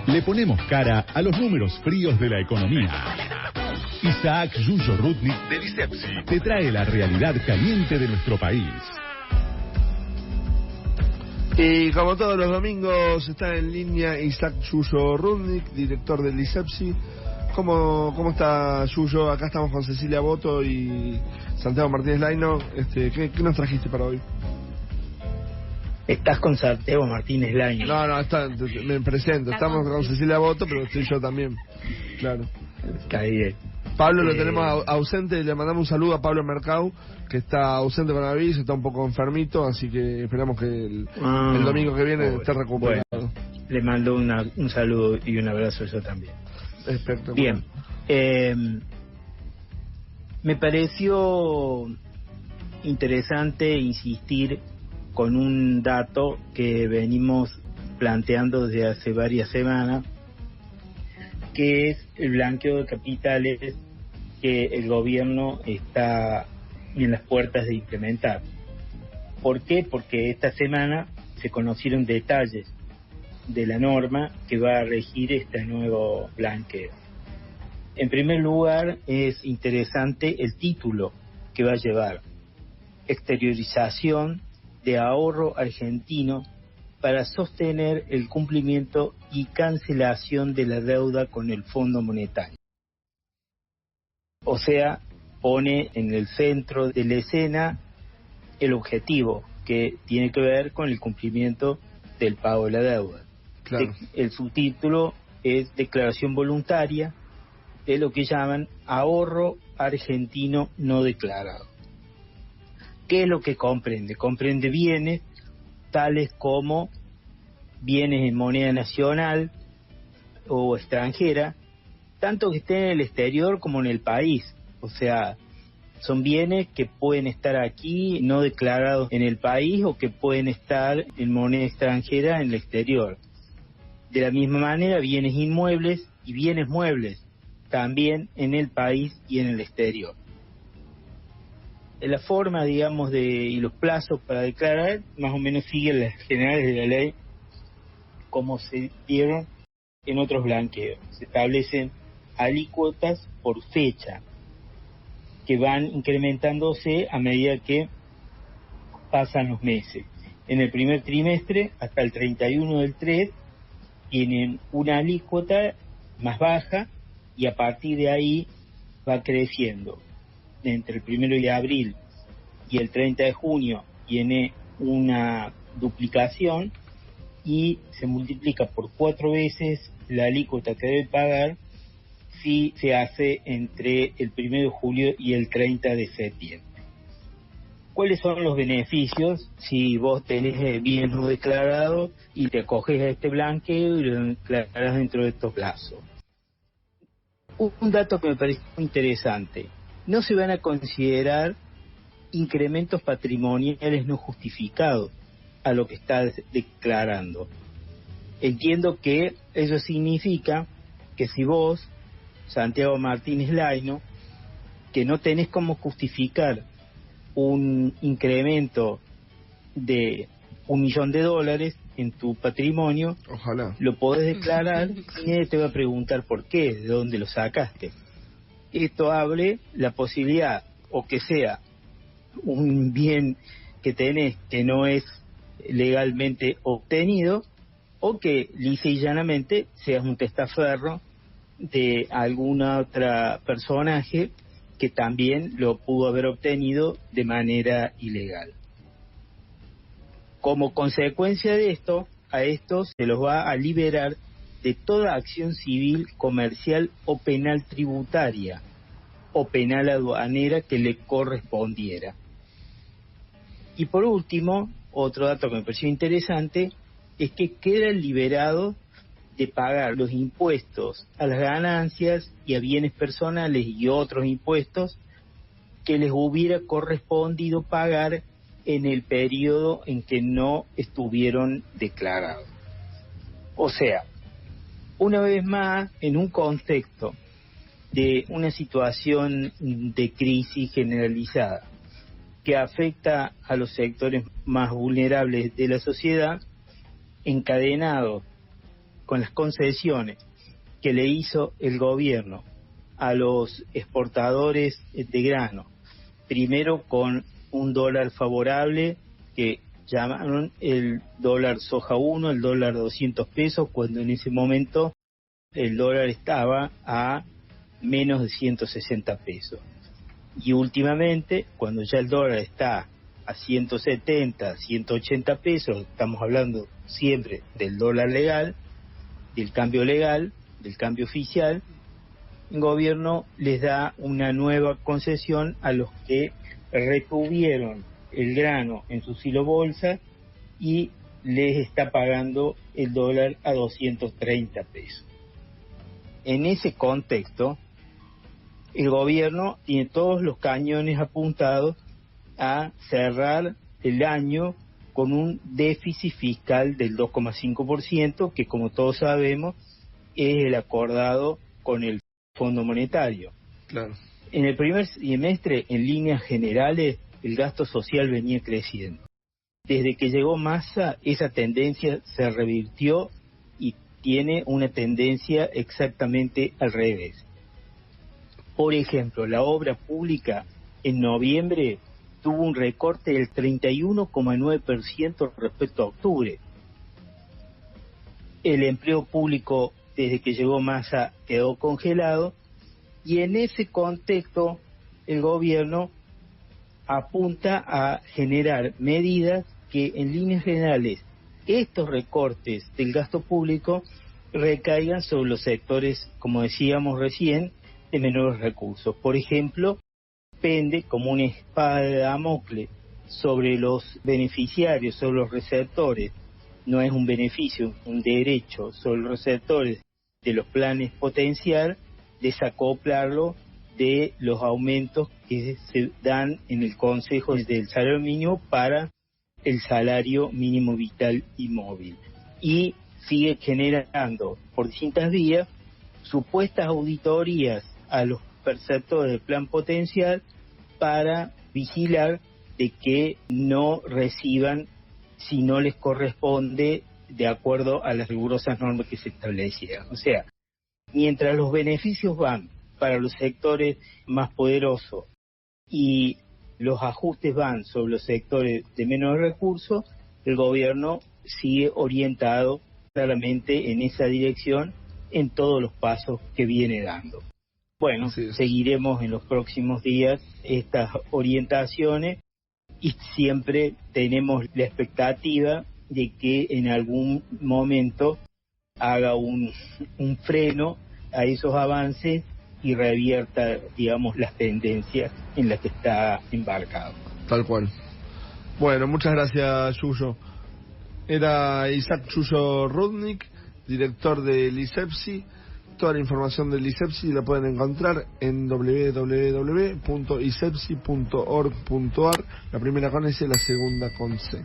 Le ponemos cara a los números fríos de la economía. Isaac Yuyo Rudnik de Licepsi te trae la realidad caliente de nuestro país. Y como todos los domingos está en línea Isaac Yuyo Rudnik, director del Licepsi. ¿Cómo está Yuyo? Acá estamos con Cecilia Boto y Santiago Martínez Laino. ¿Qué nos trajiste para hoy? Estás con Santiago Martínez Laino. No, me presento. Estamos con Cecilia Boto, pero estoy yo también. Claro. Está bien. Pablo lo tenemos ausente, le mandamos un saludo a Pablo Mercado, que está ausente con aviso, está un poco enfermito, así que esperamos que el domingo que viene esté recuperado. Bueno, le mando un saludo y un abrazo yo también. Espectacular. Bien. Me pareció interesante insistir con un dato que venimos planteando desde hace varias semanas, que es el blanqueo de capitales que el gobierno está en las puertas de implementar. ¿Por qué? Porque esta semana se conocieron detalles de la norma que va a regir este nuevo blanqueo. En primer lugar, es interesante el título que va a llevar: exteriorización de ahorro argentino para sostener el cumplimiento y cancelación de la deuda con el Fondo Monetario. O sea, pone en el centro de la escena el objetivo, que tiene que ver con el cumplimiento del pago de la deuda. Claro. El subtítulo es declaración voluntaria de lo que llaman ahorro argentino no declarado. ¿Qué es lo que comprende? Comprende bienes tales como bienes en moneda nacional o extranjera, tanto que estén en el exterior como en el país. O sea, son bienes que pueden estar aquí no declarados en el país o que pueden estar en moneda extranjera en el exterior. De la misma manera, bienes inmuebles y bienes muebles, también en el país y en el exterior. La forma, digamos, y los plazos para declarar, más o menos siguen las generales de la ley, como se dieron en otros blanqueos. Se establecen alícuotas por fecha, que van incrementándose a medida que pasan los meses. En el primer trimestre, hasta el 31 del 3, tienen una alícuota más baja y a partir de ahí va creciendo. Entre el 1 de abril y el 30 de junio tiene una duplicación y se multiplica por 4 veces la alícuota que debe pagar si se hace entre el 1 de julio y el 30 de septiembre. ¿Cuáles son los beneficios si vos tenés bien no declarado y te acoges a este blanqueo y lo declarás dentro de estos plazos? Un dato que me parece muy interesante: no se van a considerar incrementos patrimoniales no justificados a lo que estás declarando. Entiendo que eso significa que si vos, Santiago Martínez Laino, que no tenés cómo justificar un incremento de $1.000.000 en tu patrimonio, Ojalá. lo podés declarar y nadie te va a preguntar por qué, de dónde lo sacaste. Esto abre la posibilidad, o que sea un bien que tenés que no es legalmente obtenido, o que lisa y llanamente seas un testaferro de alguna otra personaje que también lo pudo haber obtenido de manera ilegal. Como consecuencia de esto, a estos se los va a liberar de toda acción civil, comercial o penal tributaria o penal aduanera que le correspondiera. Y por último, otro dato que me pareció interesante es que quedan liberados de pagar los impuestos a las ganancias y a bienes personales y otros impuestos que les hubiera correspondido pagar en el periodo en que no estuvieron declarados. O sea, una vez más, en un contexto de una situación de crisis generalizada que afecta a los sectores más vulnerables de la sociedad, encadenado con las concesiones que le hizo el gobierno a los exportadores de grano, primero con un dólar favorable que llamaron el dólar soja 1, el dólar 200 pesos, cuando en ese momento el dólar estaba a menos de 160 pesos. Y últimamente, cuando ya el dólar está a 170, 180 pesos, estamos hablando siempre del dólar legal, del cambio oficial, el gobierno les da una nueva concesión a los que retuvieron el grano en su silo bolsa y les está pagando el dólar a 230 pesos. En ese contexto, el gobierno tiene todos los cañones apuntados a cerrar el año con un déficit fiscal del 2,5%, que como todos sabemos es el acordado con el Fondo Monetario. Claro. En el primer semestre, en líneas generales, el gasto social venía creciendo. Desde que llegó Massa, esa tendencia se revirtió y tiene una tendencia exactamente al revés. Por ejemplo, la obra pública en noviembre tuvo un recorte del 31,9% respecto a octubre. El empleo público, desde que llegó Massa, quedó congelado, y en ese contexto el gobierno apunta a generar medidas que en líneas generales estos recortes del gasto público recaigan sobre los sectores, como decíamos recién, de menores recursos. Por ejemplo, pende como una espada de Damocles sobre los beneficiarios, sobre los receptores. No es un beneficio, un derecho, sobre los receptores de los planes potencial, desacoplarlo de los aumentos que se dan en el Consejo del Salario Mínimo para el salario mínimo vital y móvil. Y sigue generando por distintas vías supuestas auditorías a los perceptores del plan potencial para vigilar de que no reciban si no les corresponde de acuerdo a las rigurosas normas que se establecieron. O sea, mientras los beneficios van para los sectores más poderosos y los ajustes van sobre los sectores de menos recursos, el gobierno sigue orientado claramente en esa dirección en todos los pasos que viene dando. Bueno, seguiremos en los próximos días estas orientaciones y siempre tenemos la expectativa de que en algún momento haga un freno a esos avances y revierta, digamos, las tendencias en las que está embarcado. Tal cual. Bueno, muchas gracias, Yuyo. Era Isaac Yuyo Rudnick, director del ISEPSI. Toda la información del ISEPSI la pueden encontrar en www.isepsi.org.ar, la primera con S y la segunda con C.